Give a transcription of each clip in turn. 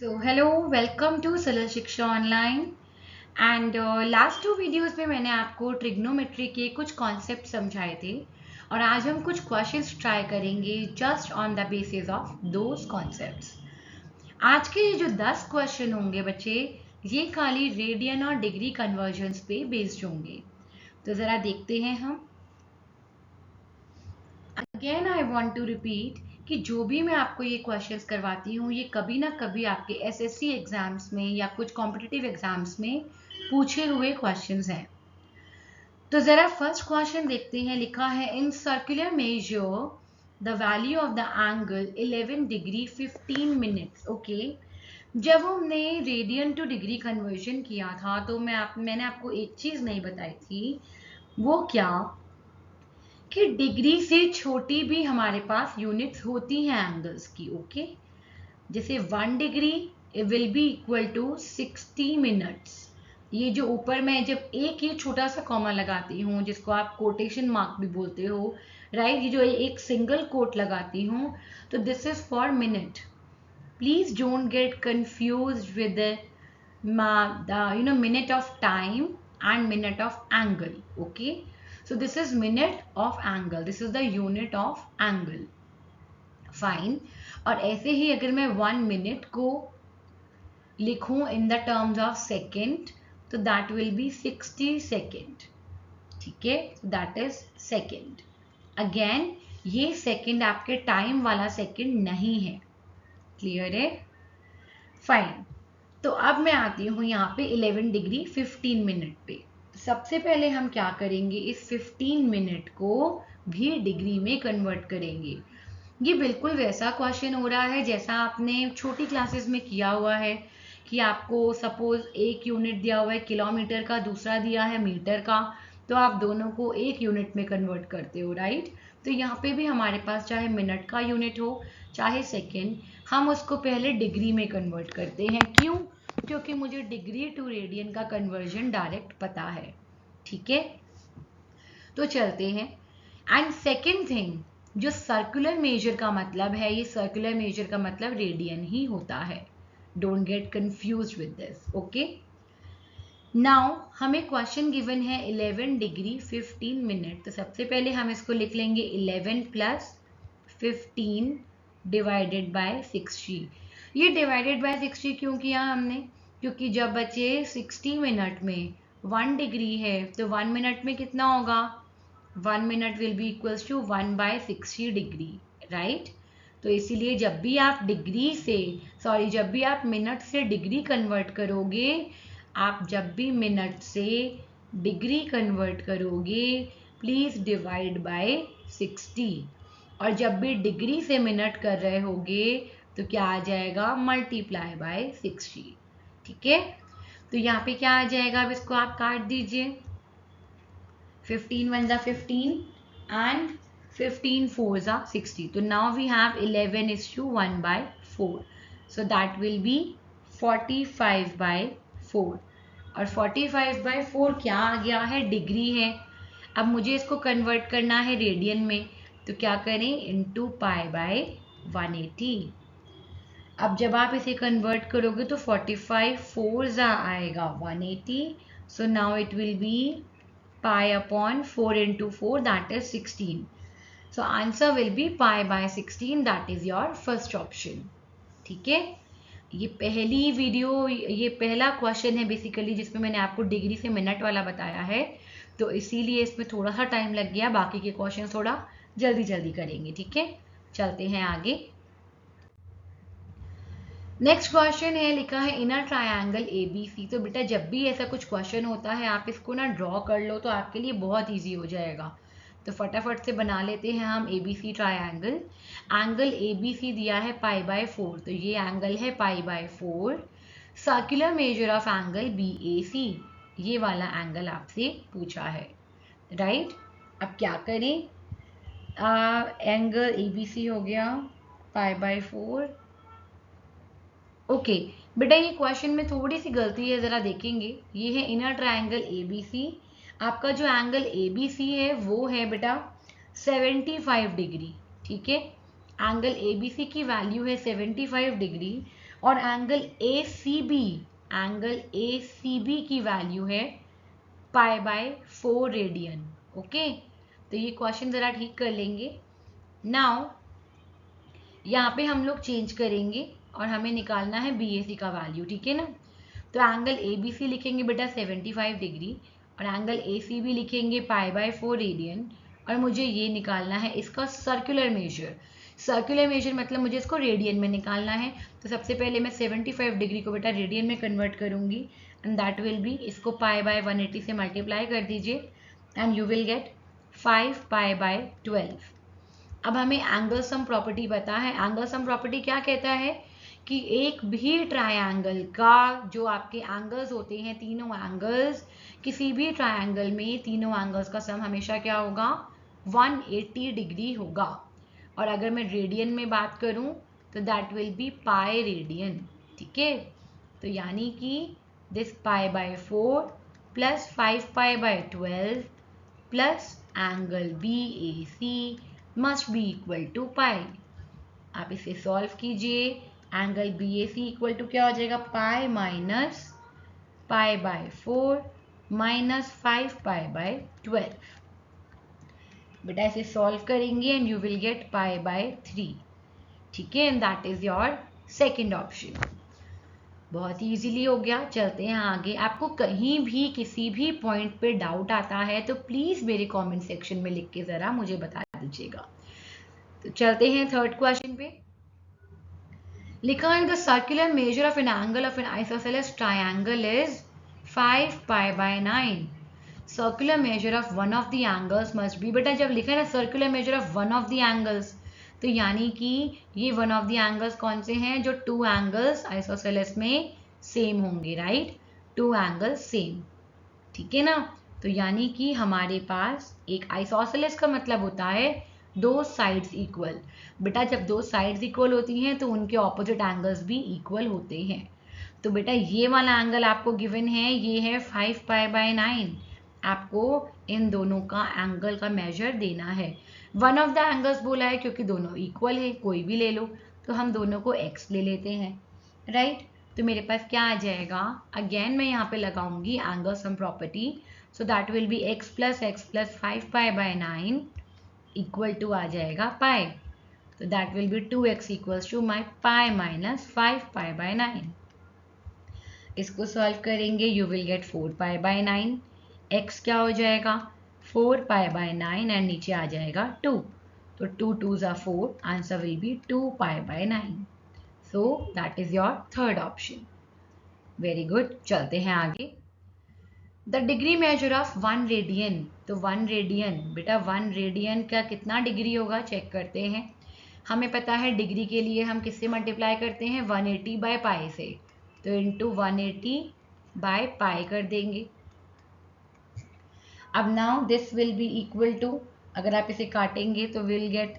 So hello, welcome to सरल शिक्षा online and last 2 videos में मैंने आपको ट्रिग्नोमेट्री के कुछ कॉन्सेप्ट समझाए थे और आज हम कुछ क्वेश्चंस ट्राई करेंगे just on the basis of those concepts. आज के ये जो 10 क्वेश्चन होंगे बच्चे, ये खाली रेडियन और डिग्री कन्वर्जन्स पे बेस्ड होंगे। तो ज़रा देखते हैं हम। Again I want to repeat कि जो भी मैं आपको ये क्वेश्चंस करवाती हूँ ये कभी ना कभी आपके एसएससी एग्जाम्स में या कुछ कॉम्पिटिटिव एग्जाम्स में पूछे हुए क्वेश्चंस हैं। तो जरा फर्स्ट क्वेश्चन देखते हैं। लिखा है in circular measure the value of the angle 11 degree 15 minutes. Okay, जब हमने रेडियन टू डिग्री कन्वर्जन किया था तो मैंने आपको एक चीज नहीं बताई थी, वो क्या कि डिग्री से छोटी भी हमारे पास यूनिट्स होती हैं एंगल्स की। ओके, जैसे 1 degree will be equal to 60 minutes. ये जो ऊपर मैं जब एक ये छोटा सा कॉमा लगाती हूँ जिसको आप कोटेशन मार्क भी बोलते हो, राइट, ये जो एक सिंगल कोट लगाती हूँ, तो this is for minute. Please don't get confused with minute of time and minute of angle. Okay, so this is minute of angle, this is the unit of angle. Fine. और ऐसे ही अगर मैं 1 minute को लिखूं in the terms of second तो that will B 60 second. ठीक है, that is second. Again ये सेकेंड आपके टाइम वाला सेकेंड नहीं है। क्लियर है? फाइन। तो अब मैं आती हूँ यहाँ पे 11 डिग्री 15 मिनट पे। सबसे पहले हम क्या करेंगे, इस 15 मिनट को भी डिग्री में कन्वर्ट करेंगे। ये बिल्कुल वैसा क्वेश्चन हो रहा है जैसा आपने छोटी क्लासेस में किया हुआ है कि आपको सपोज एक यूनिट दिया हुआ है किलोमीटर का, दूसरा दिया है मीटर का, तो आप दोनों को एक यूनिट में कन्वर्ट करते हो, राइट। तो यहाँ पे भी हमारे पास चाहे मिनट का यूनिट हो चाहे सेकेंड, हम उसको पहले डिग्री में कन्वर्ट करते हैं। क्यों? क्योंकि मुझे डिग्री टू रेडियन का कन्वर्जन डायरेक्ट पता है। ठीक है, तो चलते हैं। एंड सेकेंड थिंग, जो सर्कुलर मेजर का मतलब है, ये सर्कुलर मेजर का मतलब रेडियन ही होता है। Don't get confuse with this. Okay, now हमें क्वेश्चन गिवन है 11 डिग्री 15 मिनट। तो सबसे पहले हम इसको लिख लेंगे 11 प्लस 15 डिवाइडेड बाय 60। ये डिवाइडेड बाय 60 क्यों किया हमने? क्योंकि जब बचे 60 मिनट में 1 डिग्री है तो 1 मिनट में कितना होगा? 1 minute will be equals to 1 by 60 degree, right. तो इसीलिए जब भी आप जब भी आप मिनट से डिग्री कन्वर्ट करोगे, आप जब भी मिनट से डिग्री कन्वर्ट करोगे प्लीज डिवाइड बाय 60। और जब भी डिग्री से मिनट कर रहे होगे तो क्या आ जाएगा? Multiply by 60। ठीक है, तो यहाँ पे क्या आ जाएगा? अब इसको आप काट दीजिए। 15 1 जा 15 and 15 4 जा 60. So now we have 11 is to 1 by 4. So that will be 45 by 4. और 45 by 4 क्या आ गया है? डिग्री है। अब मुझे इसको कन्वर्ट करना है रेडियन में, तो क्या करें? Into pi by 180। अब जब आप इसे कन्वर्ट करोगे तो 45 4 जा आएगा 180। So now it will B pi upon 4 into 4, that is 16. So answer will be pi by 16, that is your first option. ठीक है, ये पहला क्वेश्चन है बेसिकली जिसमें मैंने आपको डिग्री से मिनट वाला बताया है, तो इसीलिए इसमें थोड़ा सा टाइम लग गया। बाकी के क्वेश्चन थोड़ा जल्दी जल्दी करेंगे। ठीक है, चलते हैं आगे। नेक्स्ट क्वेश्चन है, लिखा है इनर ट्रायंगल ABC। तो बेटा जब भी ऐसा कुछ क्वेश्चन होता है आप इसको ना ड्रॉ कर लो तो आपके लिए बहुत इजी हो जाएगा। तो फटाफट से बना लेते हैं हम ABC ट्रायंगल। एंगल ABC दिया है पाई बाय 4, तो ये एंगल है pi by 4। Circular measure of angle BAC, ये वाला एंगल आपसे पूछा है, राइट। अब क्या करें? एंगल ABC हो गया पाई बाय 4। ओके बेटा, ये क्वेश्चन में थोड़ी सी गलती है, जरा देखेंगे। ये है इनर ट्रायंगल ABC। आपका जो एंगल ABC है वो है बेटा 75 डिग्री। ठीक है, एंगल ABC की वैल्यू है 75 डिग्री और एंगल ए सी बी की वैल्यू है π/4 रेडियन। ओके, तो ये क्वेश्चन जरा ठीक कर लेंगे। नाउ यहाँ पे हम लोग चेंज करेंगे और हमें निकालना है BAC का वैल्यू, ठीक है ना। तो एंगल ABC लिखेंगे बेटा 75 डिग्री और एंगल ACB लिखेंगे π/4 रेडियन, और मुझे ये निकालना है इसका सर्कुलर मेजर। सर्कुलर मेजर मतलब मुझे इसको रेडियन में निकालना है। तो सबसे पहले मैं 75 डिग्री को बेटा रेडियन में कन्वर्ट करूंगी, एंड दैट विल बी, इसको π/180 से मल्टीप्लाई कर दीजिए एंड यू विल गेट 5π/12। अब हमें एंगल सम प्रॉपर्टी पता है। एंगल सम प्रॉपर्टी क्या कहता है कि एक भी ट्रायंगल का जो आपके एंगल्स होते हैं, तीनों एंगल्स, किसी भी ट्रायंगल में तीनों एंगल्स का सम हमेशा क्या होगा, 180 डिग्री होगा। और अगर मैं रेडियन में बात करूं तो that will be pi radian, ठीक है। तो यानी कि this π/4 plus 5π/12 plus angle BAC must be equal to pi. आप इसे सॉल्व कीजिए, एंगल BAC इक्वल टू क्या हो जाएगा, पाई माइनस π/4 माइनस 5π/12। बेटा इसे सॉल्व करेंगे एंड यू विल गेट π/3, ठीक है, and that is your second option. बहुत ही इजीली हो गया। चलते हैं आगे। आपको कहीं भी किसी भी पॉइंट पे डाउट आता है तो प्लीज मेरे कमेंट सेक्शन में लिख के जरा मुझे बता दीजिएगा। तो चलते हैं थर्ड क्वेश्चन पे। लिखा है the circular measure of an angle of an isosceles triangle is 5π/9। Circular measure of one of the angles must be, बेटा जब लिखा है ना circular measure of one of the angles, तो यानी कि ये वन ऑफ द एंगल्स कौन से हैं, जो टू एंगल्स आइसोसेलेस में सेम होंगे, राइट, टू एंगल्स सेम, ठीक है ना। तो यानी कि हमारे पास एक आइसोसेलेस का मतलब होता है दो साइड्स इक्वल। बेटा जब दो साइड्स इक्वल होती हैं तो उनके ऑपोजिट एंगल्स भी इक्वल होते हैं। तो बेटा ये वाला एंगल आपको गिवन है, ये है 5π/9। आपको इन दोनों का एंगल का मेजर देना है। वन ऑफ द एंगल्स बोला है क्योंकि दोनों इक्वल है, कोई भी ले लो, तो हम दोनों को x ले लेते हैं, राइट। तो मेरे पास क्या आ जाएगा, अगेन मैं यहाँ पे लगाऊंगी angle sum property, so that will be x plus 5π/9 equal to आ जाएगा पाई। तो that will be 2x equals to my pi minus 5π/9। इसको सॉल्व करेंगे, यू विल गेट 4π/9। x क्या हो जाएगा, 4π/9 एंड नीचे आ जाएगा 2, तो 2 2s are 4, answer will be 2π/9। So that is your third option. Very good. चलते हैं आगे। The degree measure of 1 radian, तो 1 रेडियन, बेटा 1 रेडियन का कितना डिग्री होगा चेक करते हैं। हमें पता है डिग्री के लिए हम किससे मल्टीप्लाई करते हैं, 180/π से, तो इंटू 180/π कर देंगे। अब now this will be equal to, अगर आप इसे काटेंगे तो will get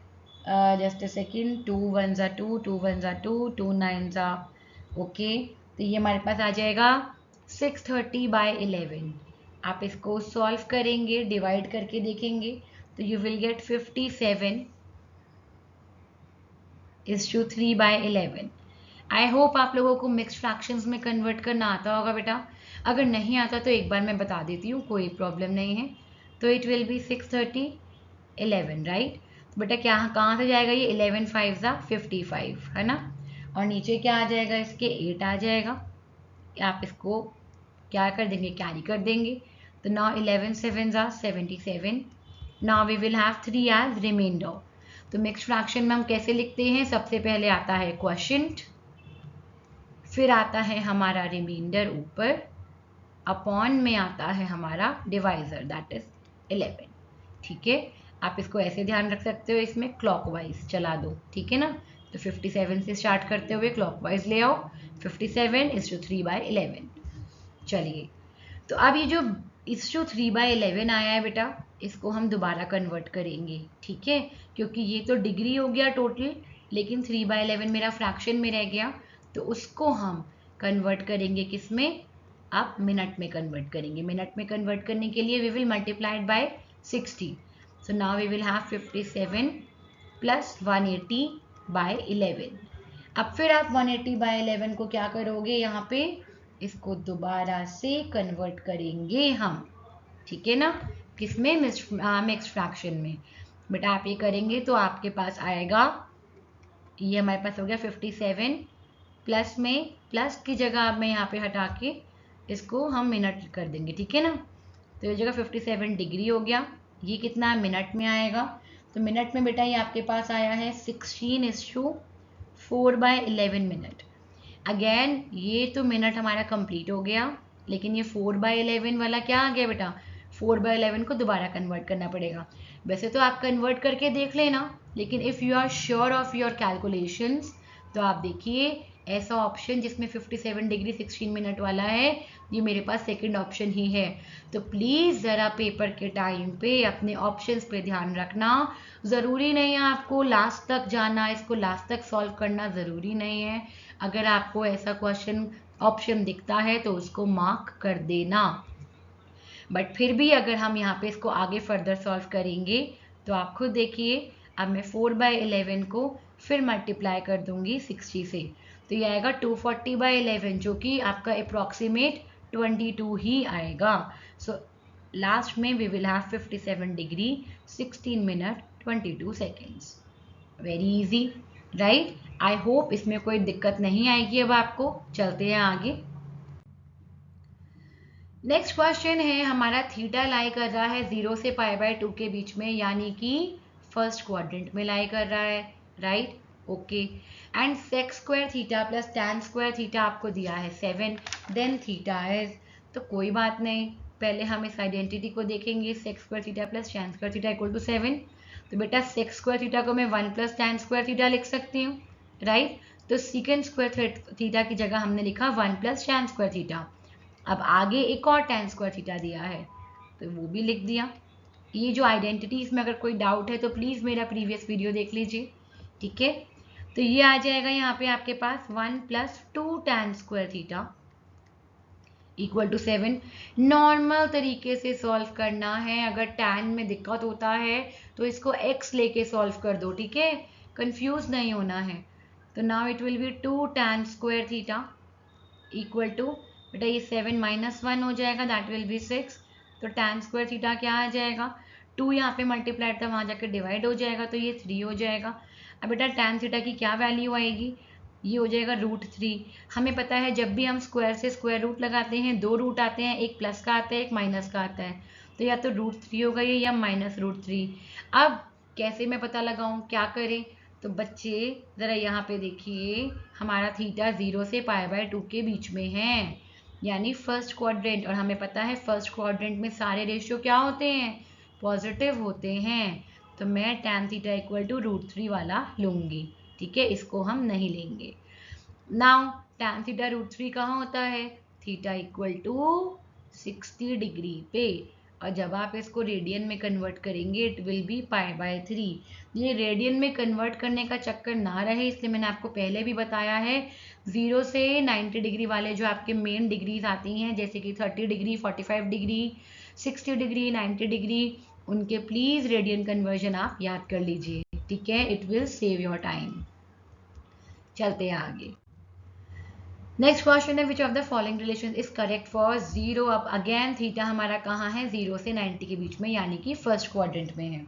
just a second, 2 1s are 2, 2 1s are 2, 2 9s are okay, तो ये हमारे पास आ जाएगा 630/11। आप इसको सॉल्व करेंगे, डिवाइड करके देखेंगे तो you will get 57 is to 3/11। I hope आप लोगों को मिक्स्ड फ्रैक्शंस में कन्वर्ट करना आता होगा बेटा। अगर नहीं आता तो एक बार मैं बता देती हूँ, कोई प्रॉब्लम नहीं है। तो इट विल बी 630/11, राइट। बेटा क्या कहाँ से जाएगा ये, 11 5s are 55, है ना, और नीचे क्या आ जाएगा, इसके 8 आ जाएगा। आप इसको क्या कर देंगे, कैरी कर देंगे। तो now 11 7s are 77। Now we will have 3 as remainder. तो मिक्स्ड फ्रैक्शन में हम कैसे लिखते हैं, सबसे पहले आता है क्वोशिएंट, फिर आता है हमारा रिमाइंडर ऊपर, अपॉन में आता है हमारा डिवाइजर दैट इज 11, ठीक है। आप इसको ऐसे ध्यान रख सकते हो, इसमें क्लॉकवाइज चला दो, ठीक है ना। तो 57 से स्टार्ट करते हुए क्लॉकवाइज ले आओ, 57 is to 3/11। चलिए, तो अब ये जो is to 3/11 आया है बेटा, इसको हम दोबारा कन्वर्ट करेंगे, ठीक है, क्योंकि ये तो डिग्री हो गया टोटल, लेकिन 3/11 मेरा फ्रैक्शन में रह गया, तो उसको हम कन्वर्ट करेंगे किस में, अब मिनट में कन्वर्ट करेंगे। मिनट में कन्वर्ट करने के लिए we will multiplied by 60। So now we will have 57 plus 180/11। अब फिर आप 180/11 को क्या करोगे, यहाँ पे इसको दोबारा से कन्वर्ट करेंगे हम, ठीक है ना, किसमें, मिक्स्ड फ्रैक्शन में। बेटा आप ये करेंगे तो आपके पास आएगा, ये हमारे पास हो गया 57, प्लस में प्लस की जगह अब मैं यहाँ पे हटा के इसको हम मिनट कर देंगे, ठीक है ना। तो ये जगह 57 डिग्री हो गया, ये कितना मिनट में आएगा, तो मिनट में बेटा ये आपके पास आया है 16:4/11 मिनट। अगेन ये तो मिनट हमारा कंप्लीट हो गया, लेकिन ये 4/11 वाला क्या आ गया बेटा, 4/11 को दोबारा कन्वर्ट करना पड़ेगा। वैसे तो आप कन्वर्ट करके देख लेना, लेकिन if you are sure of your calculations तो आप देखिए ऐसा ऑप्शन जिसमें 57 डिग्री 16 मिनट वाला है, ये मेरे पास सेकंड ऑप्शन ही है। तो प्लीज़ ज़रा पेपर के टाइम पे अपने ऑप्शंस पे ध्यान रखना। ज़रूरी नहीं है आपको लास्ट तक जाना, इसको लास्ट तक सॉल्व करना ज़रूरी नहीं है। अगर आपको ऐसा क्वेश्चन ऑप्शन दिखता है तो उसको मार्क कर देना, बट फिर भी अगर हम यहाँ पे इसको आगे फर्दर सॉल्व करेंगे तो आप खुद देखिए, अब मैं 4/11 को फिर मल्टीप्लाई कर दूंगी 60 से, तो ये आएगा 240/11 जो कि आपका अप्रॉक्सीमेट 22 ही आएगा। सो लास्ट में we will have 57 degree 16 minute 22 seconds. Very easy, right. I hope इसमें कोई दिक्कत नहीं आएगी। अब आपको चलते हैं आगे। नेक्स्ट क्वेश्चन है हमारा, थीटा लाई कर रहा है 0 से π/2 के बीच में, यानी कि फर्स्ट क्वाड्रेंट में लाई कर रहा है, right, okay. And sec square theta plus tan square theta आपको दिया है 7, देन थीटा इज, तो कोई बात नहीं, पहले हम इस आइडेंटिटी को देखेंगे, sec square theta plus tan square theta equal to 7। तो बेटा सेक स्क्वायर थीटा को मैं 1 प्लस टैन स्क्वायर थीटा लिख सकती हूँ, राइट। तो सीकेंड स्क्वायर थीटा की जगह हमने लिखा 1 प्लस टैन स्क्वायर थीटा। अब आगे एक और tan स्क्वायर थीटा दिया है तो वो भी लिख दिया। ये जो आइडेंटिटीज में अगर कोई डाउट है तो प्लीज़ मेरा प्रीवियस वीडियो देख लीजिए, ठीक है। तो ये आ जाएगा यहाँ पे आपके पास 1 + 2 tan square theta equal to 7। Normal तरीके से सॉल्व करना है, अगर tan में दिक्कत होता है तो इसको x लेके सॉल्व कर दो, ठीक है, कंफ्यूज नहीं होना है। तो now it will be 2 tan square theta equal to, बेटा ये 7 - 1 हो जाएगा, दैट विल बी 6। तो tan स्क्वायर थीटा क्या आ जाएगा, 2 यहाँ पे मल्टीप्लाइड था वहाँ जाकर डिवाइड हो जाएगा तो ये 3 हो जाएगा। अब बेटा tan थीटा की क्या वैल्यू आएगी, ये हो जाएगा √3। हमें पता है जब भी हम स्क्वायर से स्क्वायर रूट लगाते हैं 2 रूट आते हैं, एक प्लस का आता है एक माइनस का आता है, तो या तो √3 होगा ये या -√3। अब कैसे मैं पता लगाऊं, क्या करें, तो बच्चे ज़रा यहाँ पे देखिए, हमारा थीटा 0 से π/2 के बीच में है, यानी फर्स्ट क्वाड्रेंट, और हमें पता है फर्स्ट क्वाड्रेंट में सारे रेशियो क्या होते हैं, पॉजिटिव होते हैं। तो मैं tan थीटा इक्वल टू √3 वाला लूंगी, ठीक है, इसको हम नहीं लेंगे। नाउ tan थीटा √3 कहाँ होता है, थीटा इक्वल टू 60 डिग्री पे, और जब आप इसको रेडियन में कन्वर्ट करेंगे इट विल बी π/3। ये रेडियन में कन्वर्ट करने का चक्कर ना रहे इसलिए मैंने आपको पहले भी बताया है, 0 से 90 डिग्री वाले जो आपके मेन डिग्रीज आती हैं, जैसे कि 30 डिग्री 45 डिग्री 60 डिग्री 90 डिग्री, उनके प्लीज़ रेडियन कन्वर्जन आप याद कर लीजिए, ठीक है, it will save your time. चलते हैं आगे। नेक्स्ट क्वेश्चन है, which of the following relation is correct for 0। अब अगेन थीटा हमारा कहाँ है, 0 से 90 के बीच में, यानी कि फर्स्ट क्वाड्रेंट में है।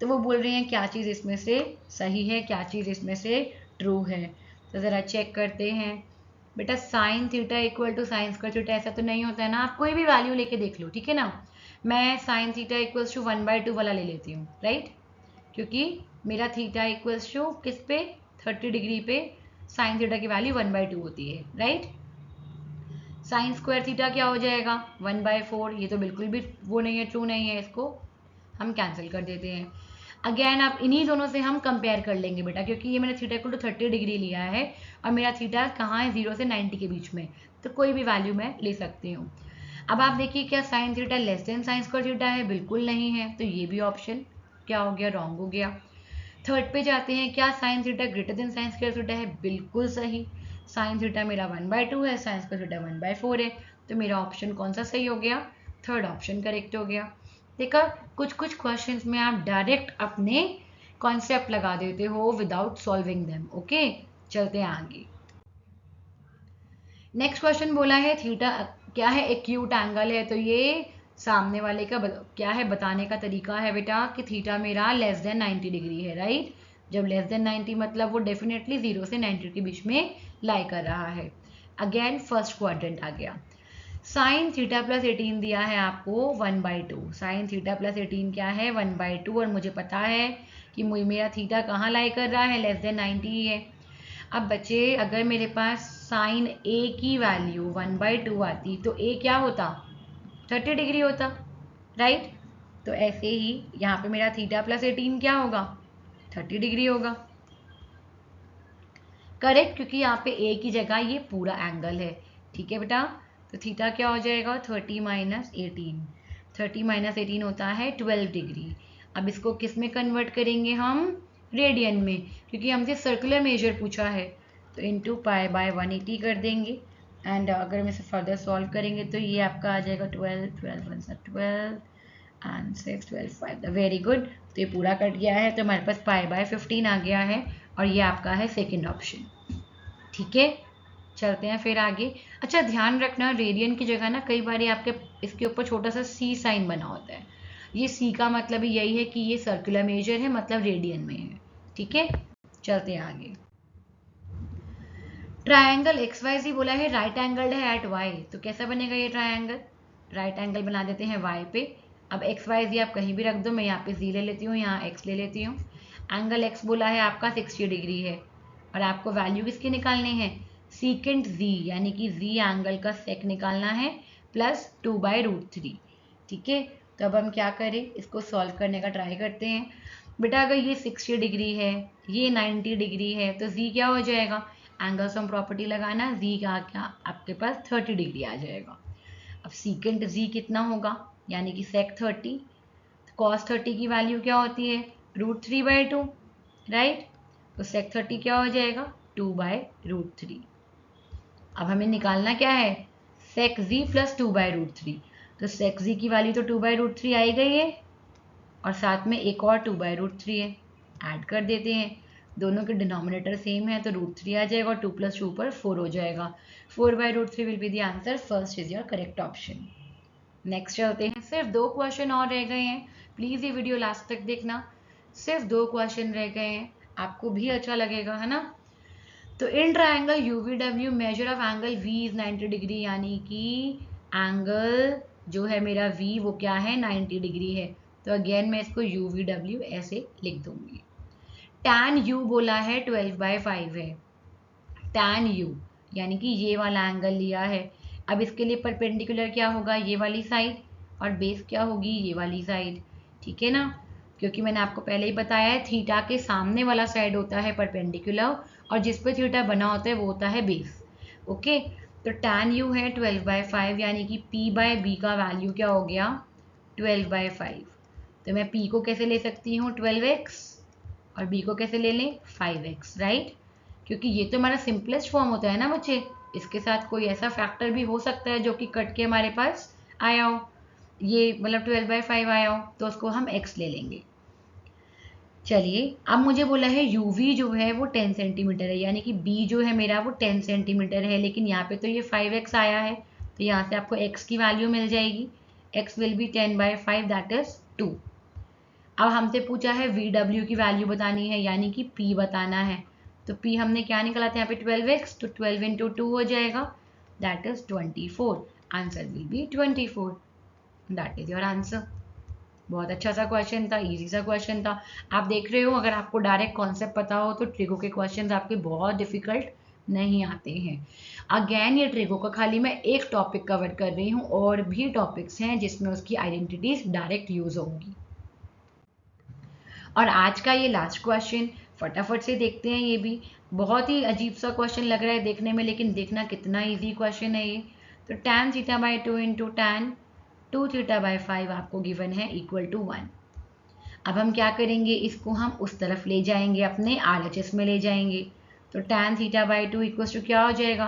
तो वो बोल रहे हैं क्या चीज़ इसमें से सही है, क्या चीज़ इसमें से ट्रू है। तो ज़रा चेक करते हैं। बेटा sine theta equal to sine square theta ऐसा तो नहीं होता है ना, आप कोई भी वैल्यू लेके देख लो, ठीक है ना। मैं साइन थीटा इक्वल्स टू 1/2 वाला ले लेती हूँ, राइट, क्योंकि मेरा थीटा इक्वल्स टू किस पे, 30 डिग्री पे साइन थीटा की वैल्यू 1/2 होती है, राइट। साइन स्क्वायर थीटा क्या हो जाएगा 1/4, ये तो बिल्कुल भी वो नहीं है, ट्रू नहीं है, इसको हम कैंसिल कर देते हैं। अगेन आप इन्हीं दोनों से हम कंपेयर कर लेंगे बेटा, क्योंकि ये मैंने थीटा इक्वल टू 30 डिग्री लिया है और मेरा थीटा कहाँ है 0 से 90 के बीच में, तो कोई भी वैल्यू मैं ले सकती हूँ। अब आप देखिए क्या sine theta less than sign square theta है, बिल्कुल नहीं है, तो ये भी ऑप्शन क्या हो गया, रॉन्ग हो गया। थर्ड पे जाते हैं, क्या sine theta greater than sign square theta है, बिल्कुल सही, साइन थीटा मेरा 1/2 है, साइन स्क्वायर थीटा 1/4 है, तो मेरा ऑप्शन कौन सा सही हो गया, थर्ड ऑप्शन करेक्ट हो गया। देखा, कुछ कुछ क्वेश्चंस में आप डायरेक्ट अपने कॉन्सेप्ट लगा देते हो विदाउट सॉल्विंग देम, ओके। चलते हैं आगे। नेक्स्ट क्वेश्चन बोला है थीटा क्या है, एक्यूट एंगल है, तो ये सामने वाले का क्या है बताने का तरीका है बेटा कि थीटा मेरा लेस देन 90 डिग्री है, राइट। जब लेस देन 90 मतलब वो डेफिनेटली 0 से 90 के बीच में लाई कर रहा है। अगेन फर्स्ट क्वाड्रेंट आ गया। साइन थीटा प्लस 18 दिया है आपको 1/2। साइन थीटा प्लस 18 क्या है 1/2, और मुझे पता है कि मेरा थीटा कहाँ लाई कर रहा है, लेस देन 90 ही है। अब बच्चे अगर मेरे पास साइन ए की वैल्यू 1/2 आती तो ए क्या होता 30 डिग्री होता, राइट। तो ऐसे ही यहाँ पे मेरा थीटा प्लस 18 क्या होगा 30 डिग्री होगा, करेक्ट, क्योंकि यहाँ पे ए की जगह ये पूरा एंगल है। ठीक है बेटा, तो थीटा क्या हो जाएगा 30 माइनस 18। 30 माइनस 18 होता है 12 डिग्री। अब इसको किस में कन्वर्ट करेंगे हम, रेडियन में, क्योंकि हमसे सर्कुलर मेजर पूछा है। तो इंटू पाई बाय 180 कर देंगे। एंड अगर हम इसे फर्दर सॉल्व करेंगे तो ये आपका आ जाएगा 12, 12 1 12 एंड 6 12 5। वेरी गुड, तो ये पूरा कट गया है, तो हमारे पास पाई बाय 15 आ गया है, और ये आपका है सेकेंड ऑप्शन। ठीक है, चलते हैं फिर आगे। अच्छा ध्यान रखना रेडियन की जगह ना कई बार आपके इसके ऊपर छोटा सा सी साइन बना होता है, ये सी का मतलब यही है कि ये सर्कुलर मेजर है, मतलब रेडियन में है। ठीक है, चलते हैं आगे। ट्रायंगल एक्स वाई जी बोला है, राइट एंगल्ड है एट वाई, तो कैसा बनेगा ये ट्रायंगल, राइट एंगल बना देते हैं वाई पे। अब एक्स वाई जी आप कहीं भी रख दो, मैं यहाँ पे जी ले लेती हूँ, यहाँ एक्स ले लेती हूँ। एंगल एक्स बोला है आपका 60 डिग्री है, और आपको वैल्यू किसकी निकालनी है सीकेंट जी, यानी कि जी एंगल का सेक निकालना है प्लस 2/√3। ठीक है, तो अब हम क्या करें, इसको सॉल्व करने का ट्राई करते हैं। बेटा अगर ये 60 डिग्री है, ये 90 डिग्री है, तो जी क्या हो जाएगा, एंगल सम प्रॉपर्टी लगाना, जी का क्या आपके पास 30 डिग्री आ जाएगा। अब सीकेंट जी कितना होगा, यानी कि सेक 30, कॉस 30 की वैल्यू क्या होती है √3/2, राइट। तो सेक 30 क्या हो जाएगा 2/√3। अब हमें निकालना क्या है सेक जी प्लस 2/√3, तो सेक जी की वैल्यू तो 2/√3 आई गई है, और साथ में एक और 2/√3 है, ऐड कर देते हैं, दोनों के डिनोमिनेटर सेम है, तो √3 आ जाएगा, और 2 + 2 पर 4 हो जाएगा। 4/√3 will be the answer, first is your correct option. Next चलते हैं, सिर्फ 2 क्वेश्चन और रह गए हैं, प्लीज ये वीडियो लास्ट तक देखना, सिर्फ 2 क्वेश्चन रह गए हैं, आपको भी अच्छा लगेगा, है ना। तो in triangle UVW measure of angle V is 90 degree, यानी कि एंगल जो है मेरा वी वो क्या है 90 डिग्री है। तो अगेन मैं इसको यूवीडब्ल्यू ऐसे लिख दूंगी। टैन यू बोला है 12/5 है, टैन यू यानी कि ये वाला एंगल लिया है। अब इसके लिए परपेंडिकुलर क्या होगा ये वाली साइड, और बेस क्या होगी ये वाली साइड। ठीक है ना, क्योंकि मैंने आपको पहले ही बताया है थीटा के सामने वाला साइड होता है परपेंडिकुलर, और जिस पे थीटा बना होता है वो होता है बेस। ओके, तो टैन यू है 12/5, यानी कि p/b का वैल्यू क्या हो गया 12/5। तो मैं p को कैसे ले सकती हूँ 12x, और b को कैसे ले लें 5x, राइट। क्योंकि ये तो हमारा सिंपलेस्ट फॉर्म होता है ना बच्चे, इसके साथ कोई ऐसा फैक्टर भी हो सकता है जो कि कट के हमारे पास आया हो, ये मतलब 12/5 आया हो, तो उसको हम x ले लेंगे। चलिए अब मुझे बोला है uv जो है वो 10 सेंटीमीटर है, यानी कि b जो है मेरा वो 10 सेंटीमीटर है, लेकिन यहाँ पे तो ये 5x आया है, तो यहाँ से आपको x की वैल्यू मिल जाएगी, x will be 10/5 that is 2। अब हमसे पूछा है VW की वैल्यू बतानी है, यानी कि P बताना है, तो P हमने क्या निकाला था यहाँ पे 12x, तो 12 × 2 हो जाएगा, that is 24। Answer will B 24, that is your answer. बहुत अच्छा सा क्वेश्चन था, इजी सा क्वेश्चन था। आप देख रहे हो अगर आपको डायरेक्ट कॉन्सेप्ट पता हो तो ट्रिगो के क्वेश्चन आपके बहुत डिफिकल्ट नहीं आते हैं। अगेन ये ट्रिगो का खाली मैं एक टॉपिक कवर कर रही हूँ, और भी टॉपिक्स हैं जिसमें उसकी आइडेंटिटीज डायरेक्ट यूज होंगी। और आज का ये लास्ट क्वेश्चन फटाफट से देखते हैं, ये भी बहुत ही अजीब सा क्वेश्चन लग रहा है देखने में, लेकिन देखना कितना इजी क्वेश्चन है ये। तो tan θ/2 इंटू tan 2θ/5 आपको गिवन है इक्वल टू 1। अब हम क्या करेंगे, इसको हम उस तरफ ले जाएंगे, अपने RHS में ले जाएंगे। तो tan θ/2 इक्वल टू क्या हो जाएगा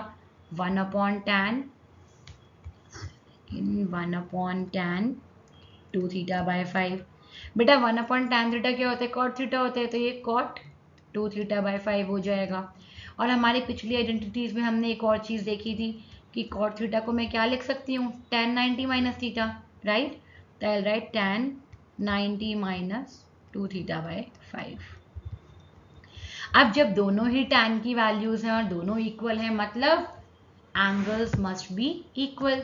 1/tan 2θ/5। बेटा 1/tan थीटा क्या होता है कॉट थीटा होता है, तो ये कॉट 2θ/5 हो जाएगा। और हमारी पिछली आइडेंटिटीज में हमने एक और चीज़ देखी थी कि कॉट थीटा को मैं क्या लिख सकती हूँ, tan 90 माइनस थीटा, राइट। तो I write tan 90 minus 2 theta by 5। अब जब दोनों ही tan की वैल्यूज हैं और दोनों इक्वल हैं, मतलब एंगल्स मस्ट बी इक्वल।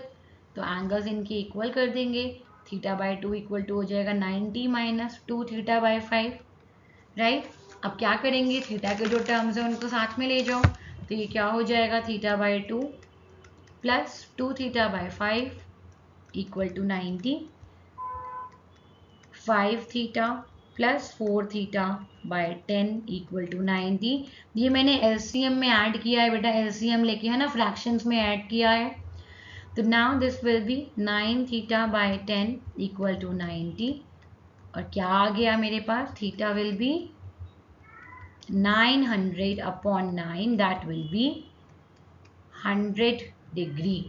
तो एंगल्स इनके इक्वल कर देंगे, थीटा बाय 2 इक्वल टू हो जाएगा 90 माइनस 2 थीटा बाय 5, राइट। अब क्या करेंगे, थीटा के जो टर्म्स हैं उनको साथ में ले जाओ, तो ये क्या हो जाएगा, theta by 2 plus 2 theta by 5 equal to 90, 5 theta plus 4 theta by 10 equal to 90। ये मैंने एलसीएम में ऐड किया है बेटा, एलसीएम लेके है ना, फ्रैक्शंस में ऐड किया है। तो now this will be 9 theta by 10 equal to 90, और क्या आ गया मेरे पास, theta will be 900 upon 9, that will be 100 degree,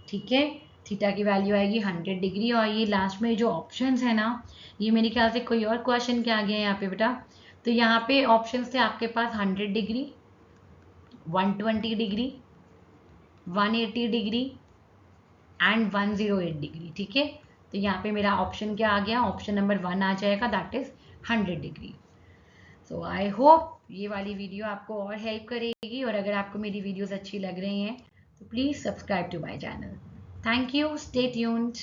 ठीक है। थीटा की वैल्यू आएगी 100 डिग्री। और ये लास्ट में जो ऑप्शंस है ना, ये मेरे ख्याल से कोई और क्वेश्चन के आ गया है यहाँ पे बेटा। तो यहाँ पे ऑप्शंस थे आपके पास 100 degree, 120 degree, 180 degree and 108 degree, ठीक है। तो यहाँ पे मेरा ऑप्शन क्या आ गया, ऑप्शन नंबर 1 आ जाएगा, that is 100 degree. So I hope ये वाली वीडियो आपको और हेल्प करेगी, और अगर आपको मेरी वीडियोस अच्छी लग रही हैं तो please subscribe to my channel. Thank you, stay tuned.